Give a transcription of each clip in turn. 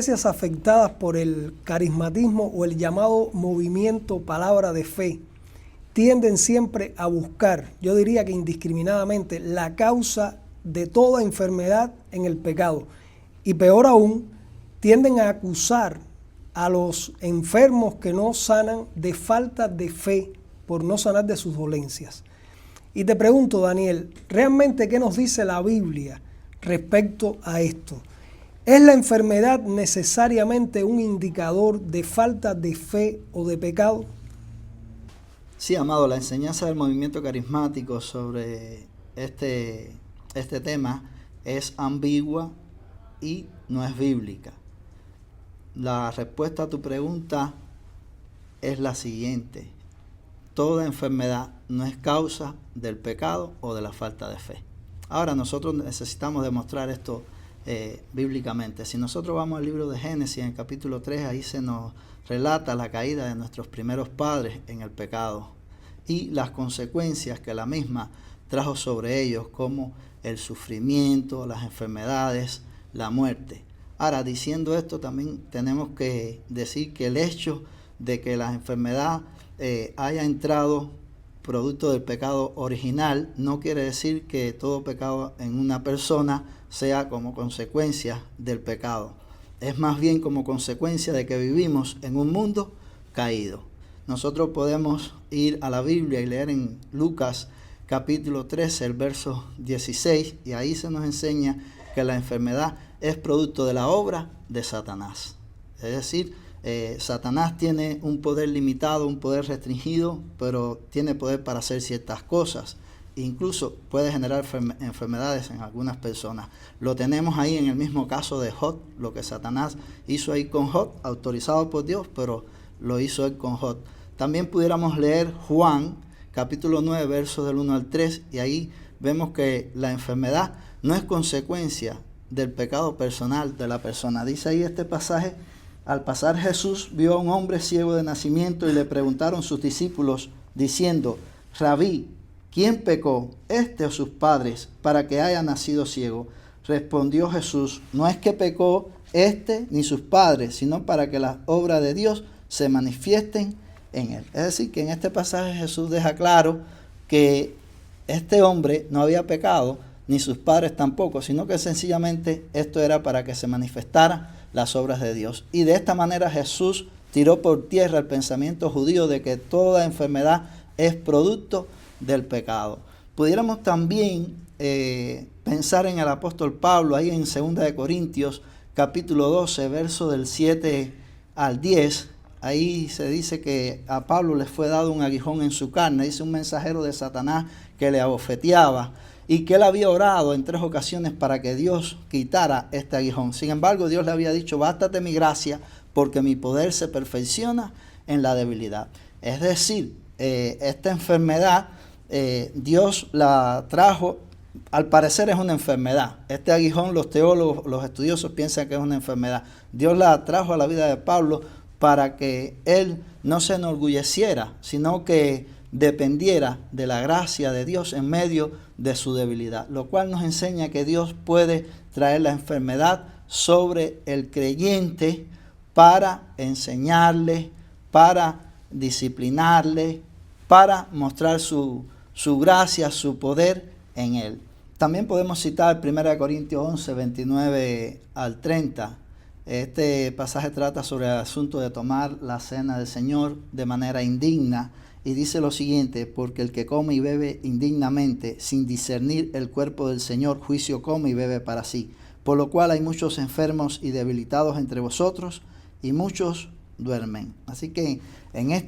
iglesias afectadas por el carismatismo o el llamado movimiento palabra de fe tienden siempre a buscar, yo diría que indiscriminadamente, la causa de toda enfermedad en el pecado. Y peor aún, tienden a acusar a los enfermos que no sanan de falta de fe por no sanar de sus dolencias. Y te pregunto, Daniel, ¿realmente qué nos dice la Biblia respecto a esto? ¿Es la enfermedad necesariamente un indicador de falta de fe o de pecado? Sí, amado, la enseñanza del movimiento carismático sobre este tema es ambigua y no es bíblica. La respuesta a tu pregunta es la siguiente: toda enfermedad no es causa del pecado o de la falta de fe. Ahora, nosotros necesitamos demostrar esto bíblicamente. Si nosotros vamos al libro de Génesis, en el capítulo 3, ahí se nos relata la caída de nuestros primeros padres en el pecado y las consecuencias que la misma trajo sobre ellos, como el sufrimiento, las enfermedades, la muerte. Ahora, diciendo esto, también tenemos que decir que el hecho de que la enfermedad haya entrado producto del pecado original no quiere decir que todo pecado en una persona sea como consecuencia del pecado. Es más bien como consecuencia de que vivimos en un mundo caído. Nosotros podemos ir a la Biblia y leer en Lucas capítulo 13, el verso 16, y ahí se nos enseña que la enfermedad es producto de la obra de Satanás. Es decir, Satanás tiene un poder limitado, un poder restringido, pero tiene poder para hacer ciertas cosas. Incluso puede generar enfermedades en algunas personas. Lo tenemos ahí en el mismo caso de Job, lo que Satanás hizo ahí con Job, autorizado por Dios, pero lo hizo él con Job. También pudiéramos leer Juan, capítulo 9, versos del 1 al 3, y ahí vemos que la enfermedad no es consecuencia del pecado personal de la persona. Dice ahí este pasaje: al pasar Jesús vio a un hombre ciego de nacimiento y le preguntaron sus discípulos diciendo: Rabí, ¿quién pecó, este o sus padres, para que haya nacido ciego? Respondió Jesús: no es que pecó este ni sus padres, sino para que las obras de Dios se manifiesten en él. Es decir, que en este pasaje Jesús deja claro que este hombre no había pecado, ni sus padres tampoco, sino que sencillamente esto era para que se manifestaran las obras de Dios. Y de esta manera Jesús tiró por tierra el pensamiento judío de que toda enfermedad es producto del pecado. Pudiéramos también pensar en el apóstol Pablo, ahí en 2 de Corintios, capítulo 12, verso del 7 al 10. Ahí se dice que a Pablo le fue dado un aguijón en su carne. Dice un mensajero de Satanás que le abofeteaba y que él había orado en 3 ocasiones para que Dios quitara este aguijón. Sin embargo, Dios le había dicho: bástate mi gracia, porque mi poder se perfecciona en la debilidad. Es decir, esta enfermedad Dios la trajo, al parecer es una enfermedad. Este aguijón, los teólogos, los estudiosos piensan que es una enfermedad. Dios la trajo a la vida de Pablo para que él no se enorgulleciera, sino que dependiera de la gracia de Dios en medio de su debilidad, lo cual nos enseña que Dios puede traer la enfermedad sobre el creyente para enseñarle, para disciplinarle, para mostrar su gracia, su poder en él. También podemos citar 1 Corintios 11, 29 al 30. Este pasaje trata sobre el asunto de tomar la cena del Señor de manera indigna y dice lo siguiente: porque el que come y bebe indignamente, sin discernir el cuerpo del Señor, juicio come y bebe para sí. Por lo cual hay muchos enfermos y debilitados entre vosotros, y muchos duermen. Así que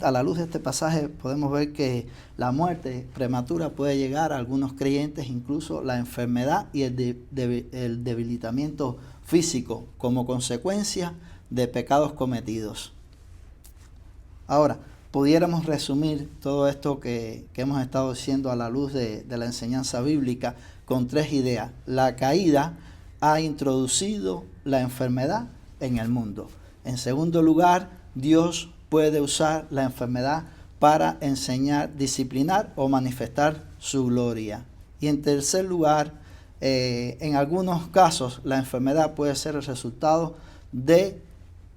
a la luz de este pasaje podemos ver que la muerte prematura puede llegar a algunos creyentes, incluso la enfermedad y el debilitamiento físico como consecuencia de pecados cometidos. Ahora, pudiéramos resumir todo esto que hemos estado diciendo a la luz de la enseñanza bíblica con 3 ideas. La caída ha introducido la enfermedad en el mundo. En segundo lugar, Dios puede usar la enfermedad para enseñar, disciplinar o manifestar su gloria. Y en tercer lugar, en algunos casos la enfermedad puede ser el resultado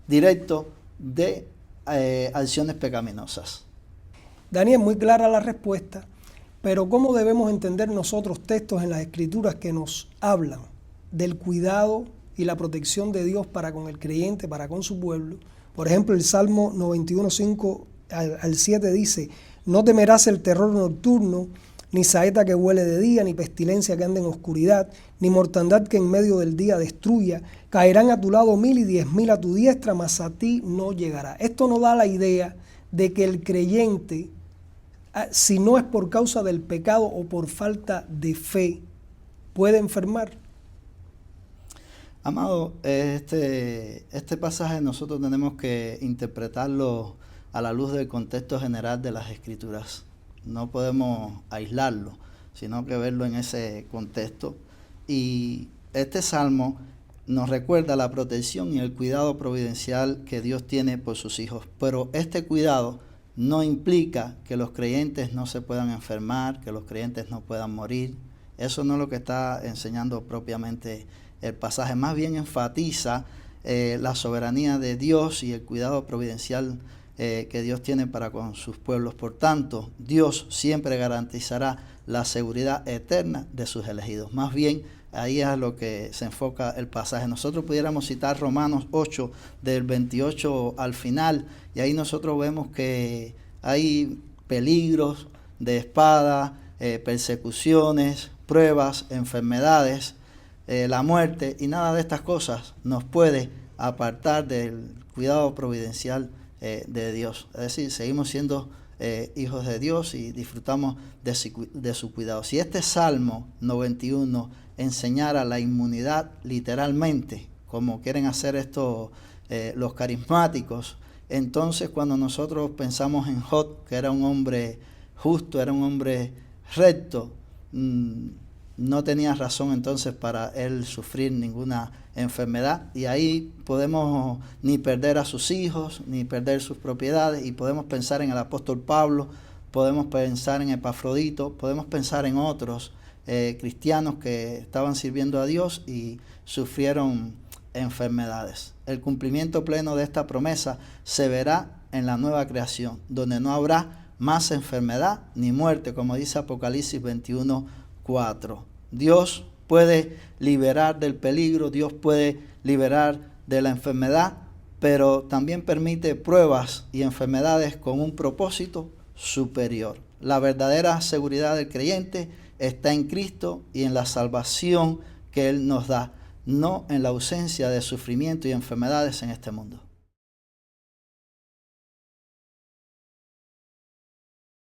directo de acciones pecaminosas. Daniel, muy clara la respuesta, pero ¿cómo debemos entender nosotros textos en las Escrituras que nos hablan del cuidado y la protección de Dios para con el creyente, para con su pueblo? Por ejemplo, el Salmo 91, 5 al 7 dice: no temerás el terror nocturno, ni saeta que huele de día, ni pestilencia que ande en oscuridad, ni mortandad que en medio del día destruya. Caerán a tu lado 1000 y 10.000 a tu diestra, mas a ti no llegará. Esto nos da la idea de que el creyente, si no es por causa del pecado o por falta de fe, puede enfermar. Amado, este pasaje nosotros tenemos que interpretarlo a la luz del contexto general de las Escrituras. No podemos aislarlo, sino que verlo en ese contexto. Y este salmo nos recuerda la protección y el cuidado providencial que Dios tiene por sus hijos. Pero este cuidado no implica que los creyentes no se puedan enfermar, que los creyentes no puedan morir. Eso no es lo que está enseñando propiamente el pasaje. Más bien enfatiza la soberanía de Dios y el cuidado providencial que Dios tiene para con sus pueblos. Por tanto, Dios siempre garantizará la seguridad eterna de sus elegidos. Más bien, ahí es a lo que se enfoca el pasaje. Nosotros pudiéramos citar Romanos 8, del 28 al final, y ahí nosotros vemos que hay peligros de espada, persecuciones, pruebas, enfermedades, la muerte, y nada de estas cosas nos puede apartar del cuidado providencial de Dios. Es decir, seguimos siendo hijos de Dios y disfrutamos de su cuidado. Si este Salmo 91 enseñara la inmunidad literalmente, como quieren hacer esto los carismáticos, entonces cuando nosotros pensamos en Job, que era un hombre justo, era un hombre recto, no tenía razón entonces para él sufrir ninguna enfermedad, y ahí podemos ni perder a sus hijos, ni perder sus propiedades, y podemos pensar en el apóstol Pablo, podemos pensar en Epafrodito, podemos pensar en otros cristianos que estaban sirviendo a Dios y sufrieron enfermedades. El cumplimiento pleno de esta promesa se verá en la nueva creación, donde no habrá más enfermedad ni muerte, como dice Apocalipsis 21:4. Dios puede liberar del peligro, Dios puede liberar de la enfermedad, pero también permite pruebas y enfermedades con un propósito superior. La verdadera seguridad del creyente está en Cristo y en la salvación que Él nos da, no en la ausencia de sufrimiento y enfermedades en este mundo.